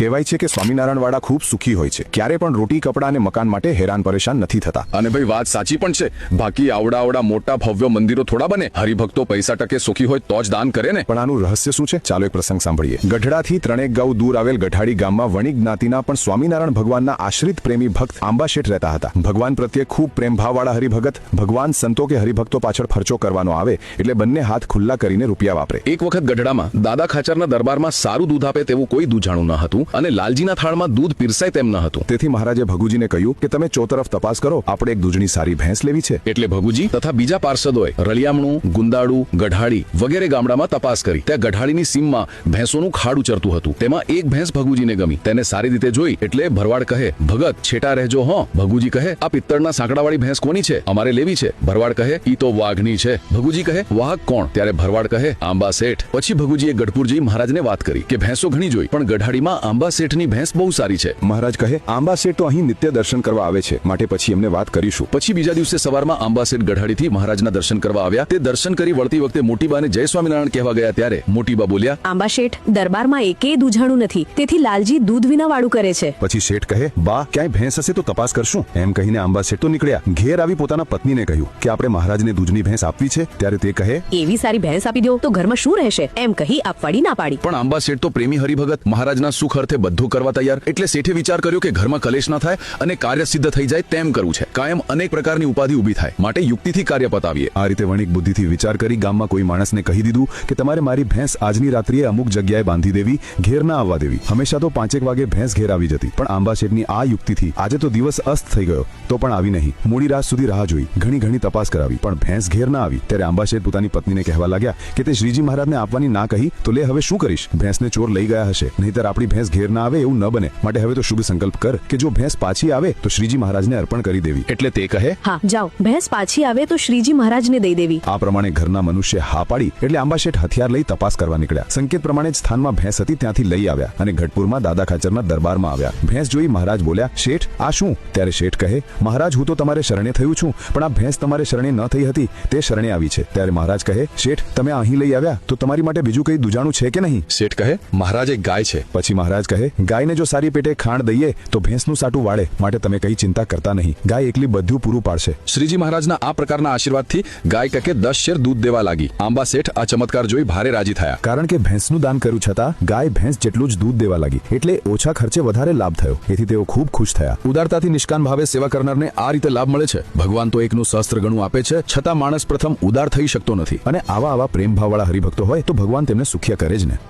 કહેવાય છે કે સ્વામિનારાયણ વાળા ખૂબ સુખી હોય છે, ક્યારે પણ રોટી કપડા અને મકાન માટે હેરાન પરેશાન નથી થતા. અને ભાઈ વાત સાચી પણ છે, બાકી આવડા મોટા ભવ્ય મંદિરો થોડા બને. હરિભક્તો પૈસા ટકે સુખી હોય તો જ દાન કરે ને. પણ આનું રહસ્ય શું છે? ચાલો એક પ્રસંગ સાંભળીએ. ગઢડાથી 3 ગાઉ દૂર આવેલ ગઠાડી ગામમાં વણિક જ્ઞાતિના પણ સ્વામિનારાયણ ભગવાનના આશ્રિત પ્રેમી ભક્ત આંબા શેઠ રહેતા હતા. ભગવાન પ્રત્યે ખૂબ પ્રેમભાવવાળા હરિભગત. ભગવાન સંતો કે હરિભક્તો પાછળ ખર્ચો કરવાનો આવે એટલે બંને હાથ ખુલ્લા કરીને રૂપિયા વાપરે. એક વખત ગઢડામાં દાદા ખાચરના દરબારમાં સારું દૂધ આપે તેવું કોઈ દૂધાણું ન હતું અને લાલજીના થાળમાં દૂધ પીરસાય તેમ ન હતું. તેથી મહારાજે ભગુજીને કહ્યું કે તમે ચોતરફ તપાસ કરો, આપણે એક દૂધની સારી ભેંસ લેવી છે. એટલે ભગુજી તથા બીજા પાર્ષદોએ રળિયામણું, ગુંદાળું, ગઢાડી વગેરે ગામડામાં તપાસ કરી. ત્યાં ગઢાડીની સીમમાં ભેંસોનું ખાડું ચરતું હતું. તેમાં એક ભેંસ ભગુજીને ગમી. તેને સારી રીતે જોઈ એટલે ભરવાડ કહે, ભગત છેટા રહેજો હો. ભગુજી કહે, આ પિત્તળના સાંકડાવાળી ભેંસ કોની છે? અમારે લેવી છે. ભરવાડ કહે, ઈ તો વાઘની છે. ભગુજી કહે, વાઘ કોણ? ત્યારે ભરવાડ કહે, આંબા શેઠ. પછી ભગુજીએ ગઢપુર જઈ મહારાજને વાત કરી કે ભેંસો ઘણી જોઈ પણ ગઢાડીમાં આંબા શેઠની ભેંસ બહુ સારી છે. મહારાજ કહે, આંબા શેઠ તો અહીં નિત્ય દર્શન કરવા આવે છે, માટે પછી એમને વાત કરીશું. પછી બીજા દિવસે સવારમાં આંબા શેઠ ગઢાડીથી મહારાજના દર્શન કરવા આવ્યા. તે દર્શન કરી વળતી વખતે મોટીબાને જય સ્વામિનારાયણ કહેવા ગયા ત્યારે મોટીબા બોલ્યા, આંબા શેઠ, દરબારમાં એકેય દૂધાણું નથી, તેથી લાલજી દૂધ વિના વાળું કરે છે. પછી શેઠ કહે, બા ક્યાંય ભેંસ હશે તો તપાસ કરશું. એમ કહીને આંબા શેઠ તો નીકળ્યા. ઘેર આવી પોતાના પત્નીને કહ્યું કે આપણે મહારાજને દૂધની ભેંસ આપવી છે. ત્યારે તે કહે, એવી સારી ભેંસ આપી દો તો ઘરમાં શું રહેશે? એમ કહી આપવાડી ના પાડી. પણ આંબા શેઠ તો પ્રેમી હરિભગત, મહારાજના સુખ અર્થે બધું કરવા તૈયાર. એટલે શેઠે વિચાર કર્યો કે ઘરમાં કલેશ ના થાય અને કાર્ય સિદ્ધ થઈ જાય તેમ કરવું છે. કાયમ અનેક પ્રકારની ઉપાધિ ઊભી થાય, માટે યુક્તિથી કાર્ય પતાવીએ. આ રીતે વણિક બુદ્ધિથી વિચાર કરી ગામમાં કોઈ માણસને કહી દીધું કે તમારે મારી ભેંસ આજની રાત્રિએ અમુક જગ્યાએ બાંધી દેવી, ઘેર ના આવવા દેવી. હંમેશા તો 5 વાગે ભેંસ ઘેર આવી જતી, પણ આંબા શેઠની આ યુક્તિથી આજે તો દિવસ અસ્ત થઈ ગયો તો પણ આવી નહીં. મોડી રાત સુધી રાહ જોઈ, ઘણી તપાસ કરાવી, પણ ભેંસ ઘેર ના આવી. ત્યારે આંબા શેઠ પોતાની પત્નીને કહેવા લાગ્યા કે તે શ્રીજી મહારાજને આપવાની ના કહી તો લે હવે શું કરીશ? ભેંસને ચોર લઈ ગયા હશે, નહીંતર આપણી ભેંસ ઘેર ના આવે એવું ન બને. માટે હવે તો શુભ સંકલ્પ કર કે જો ભેંસ પાછી આવે તો શ્રીજી મહારાજને અર્પણ કરી દેવી. એટલે તે કહે, હા જાઓ, ભેંસ પાછી આવે તો શ્રીજી મહારાજને દઈ દેવી. આ પ્રમાણે ઘરના મનુષ્ય હા પાડી એટલે આંબા શેઠ હથિયાર લઈ તપાસ કરવા નીકળ્યા. સંકેત પ્રમાણે જ સ્થાનમાં ભેંસ હતી ત્યાંથી લઈ આવ્યા અને ગઢપુરમાં દાદા ખાચરના દરબારમાં આવ્યા. ભેંસ જોઈ મહારાજ બોલ્યા, શેઠ આ શું? ત્યારે શેઠ કહે, મહારાજ હું તો તમારે શરણે થયું છું, પણ આ ભેંસ તમારે શરણે ન થઈ હતી તે શરણે આવી છે. ત્યારે મહારાજ કહે, શેઠ તમે અહીં લઈ આવ્યા તો તમારી માટે બીજું કઈ દૂજાણું છે કે નહીં? શેઠ કહે, મહારાજ એક ગાય છે. પછી મહારાજ કહે, ગાયને જો સારી પેટે ખાણ દઈએ તો ભેંસનું સાટું વાળે, માટે તમે કઈ ચિંતા કરતા નહીં. ગાય એકલી બધું પૂરું પાડશે. શ્રીજી મહારાજના આ પ્રકારના આશીર્વાદથી ગાય ટકે 10 શેર દૂધ દેવા લાગી. આંબા શેઠ આ ચમત્કાર જોઈ ભારે રાજી થયા. કારણ કે ભેંસનું દાન કર્યું છતાં ગાય ભેંસ જેટલું જ દૂધ દેવા લાગી, એટલે ઓછા ખર્ચે વધારે લાભ થયો. એથી તેઓ ખૂબ ખુશ થયા. ઉદારતાથી નિષ્કામ ભાવે સેવા કરનારને આ રીતે લાભ મળે છે. ભગવાન તો એકનું સહસ્ત્ર ગણું આપે છે, છતાં માણસ પ્રથમ ઉદાર થઈ શકતો નથી. અને આવા પ્રેમભાવવાળા હરિભક્તો હોય તો ભગવાન તેમને સુખ્યા કરે જ ને.